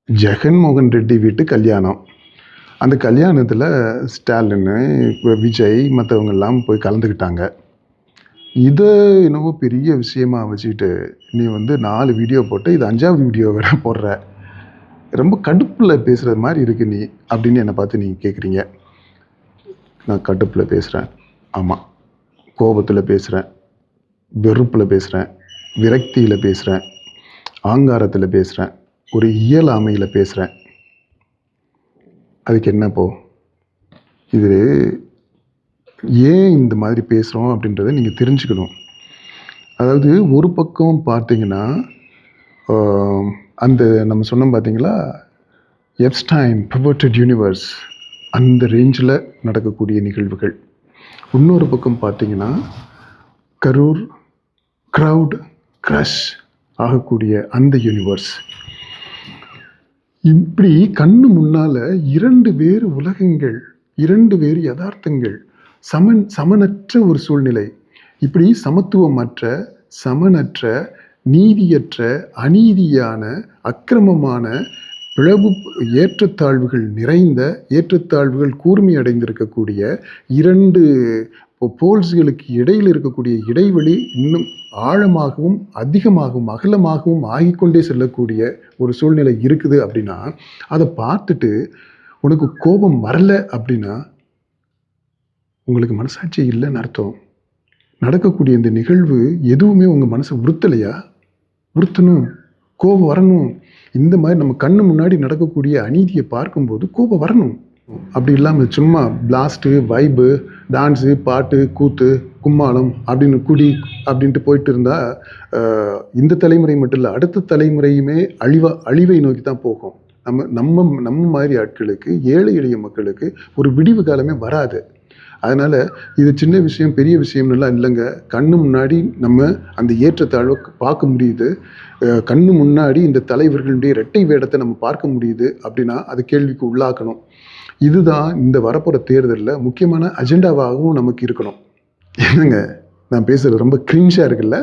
ஜெகன்மோகன் ரெட்டி வீட்டு கல்யாணம். அந்த கல்யாணத்தில் ஸ்டாலின், விஜய் மற்றவங்கெல்லாம் போய் கலந்துக்கிட்டாங்க. இதை என்னவோ பெரிய விஷயமா வச்சுக்கிட்டு நீ 4 வீடியோ போட்டு இது 5வது வீடியோ வேற போடுற. ரொம்ப கடுப்பில் பேசுகிற மாதிரி இருக்கு நீ அப்படின்னு என்னை பார்த்து நீங்கள் கேட்குறீங்க. நான் கடுப்பில் பேசுகிறேன், ஆமாம். கோபத்தில் பேசுகிறேன், வெறுப்பில் பேசுகிறேன், விரக்தியில் பேசுகிறேன், ஆங்காரத்தில் பேசுகிறேன், ஒரு இயலாமையில் பேசுகிறேன். அதுக்கு என்னப்போ இது ஏன் இந்த மாதிரி பேசுகிறோம் அப்படின்றத நீங்கள் தெரிஞ்சுக்கணும். அதாவது ஒரு பக்கம் பார்த்தீங்கன்னா அந்த நம்ம சொன்னோம் பார்த்தீங்களா, எப்ஸ்டைன் பிவட்டட் யூனிவர்ஸ், அந்த ரேஞ்சில் நடக்கக்கூடிய நிகழ்வுகள். இன்னொரு பக்கம் பார்த்தீங்கன்னா கரூர் க்ரௌட் க்ரஷ் ஆகக்கூடிய அந்த யூனிவர்ஸ். இப்படி கண்ணு முன்னால் 2 வேறு உலகங்கள், 2 வேறு யதார்த்தங்கள், சமனற்ற ஒரு சூழ்நிலை. இப்படி சமத்துவமற்ற, சமனற்ற, நீதியற்ற, அநீதியான, அக்கிரமமான, பிளவு, ஏற்றத்தாழ்வுகள் நிறைந்த, ஏற்றத்தாழ்வுகள் கூர்மை அடைந்திருக்கக்கூடிய 2 போல்ஸ்களுக்கு இடையில் இருக்கக்கூடிய இடைவெளி இன்னும் ஆழமாகவும் அதிகமாகவும் அகலமாகவும் ஆகிக்கொண்டே செல்லக்கூடிய ஒரு சூழ்நிலை இருக்குது அப்படின்னா, அதை பார்த்துட்டு உனக்கு கோபம் வரலை அப்படின்னா உங்களுக்கு மனசாட்சி இல்லைன்னு அர்த்தம். நடக்கக்கூடிய இந்த நிகழ்வு எதுவுமே உங்கள் மனசை உறுத்தலையா? உறுத்தணும், கோபம் வரணும். இந்த மாதிரி நம்ம கண்ணு முன்னாடி நடக்கக்கூடிய அநீதியை பார்க்கும்போது கோபம் வரணும். அப்படி இல்லாமல் சும்மா பிளாஸ்ட்டு, வைபு, டான்ஸு, பாட்டு, கூத்து, கும்மாளம் அப்படின்னு குடி அப்படின்ட்டு போயிட்டு இருந்தால் இந்த தலைமுறை மட்டும் இல்லை, அடுத்த தலைமுறையுமே அழிவை நோக்கி தான் போகும். நம்ம மாதிரி ஆட்களுக்கு, ஏழை எளிய மக்களுக்கு ஒரு விடிவு காலமே வராது. அதனால் இது சின்ன விஷயம் பெரிய விஷயம்னுலாம் இல்லைங்க. கண்ணு முன்னாடி நம்ம அந்த ஏற்றத்தாழ்வை பார்க்க முடியுது. கண்ணு முன்னாடி இந்த தலைவர்களுடைய இரட்டை வேடத்தை நம்ம பார்க்க முடியுது அப்படின்னா அது கேள்விக்கு உள்ளாக்கணும். இதுதான் இந்த வரப்போகிற தேர்தலில் முக்கியமான அஜெண்டாவாகவும் நமக்கு இருக்கணும். என்னங்க நான் பேசுகிறது ரொம்ப கிரிஞ்சாக இருக்குல்ல?